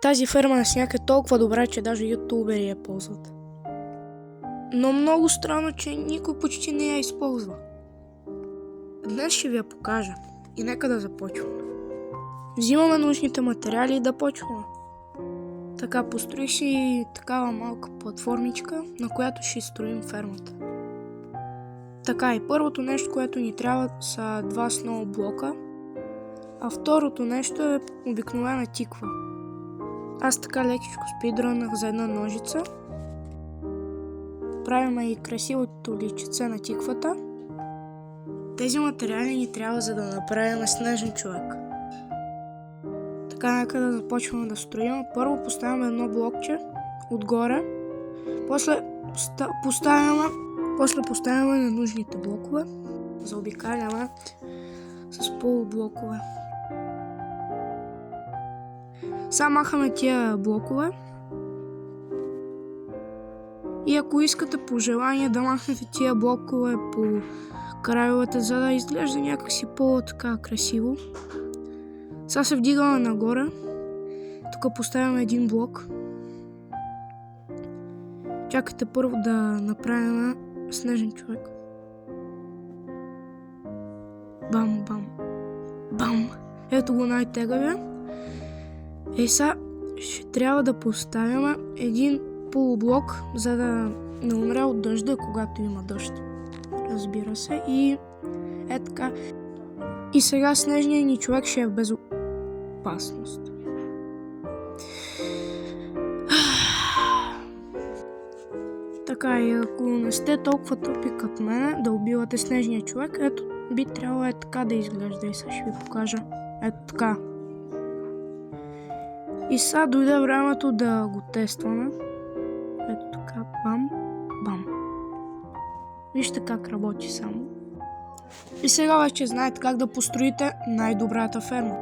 Тази ферма на сняг е толкова добра, че даже ютубери я ползват. Но много странно, че никой почти не я използва. Днес ще ви я покажа и нека да започваме. Взимаме нужните материали и да почваме. Така построих си такава малка платформичка, на която ще строим фермата. Така и първото нещо, което ни трябва, са 2 сноу блока, а второто нещо е обикновена тиква. Аз така лекичко спидранах за една ножица. Правим и красивото личице на тиквата. Тези материали ни трябва, за да направим снежен човек. Така, нека да започваме да строим. Първо поставяме едно блокче отгоре, после поставяме ненужните блокове, заобикаляме с полублокове. Сега махаме тия блокове и ако искате по желание да махнете тия блокове по крайовете, за да изглежда някакси по-така красиво. Сега се вдигаме нагоре. Тук поставяме един блок. Чакайте първо да направим снежен човек. Бам, бам, бам. Ето го най-тегавия. Сега ще трябва да поставим един полублок, за да не умре от дъжда, когато има дъжд. Разбира се. И е така. И сега снежният ни човек ще е в безопасност. Така, и ако не сте толкова тъпи като мене да убивате снежния човек, ето би трябвало така да изглежда. И сега ще ви покажа. Ето така. И сега дойде времето да го тестваме. Ето така, бам, бам. Вижте как работи само. И сега вече знаете как да построите най-добрата ферма.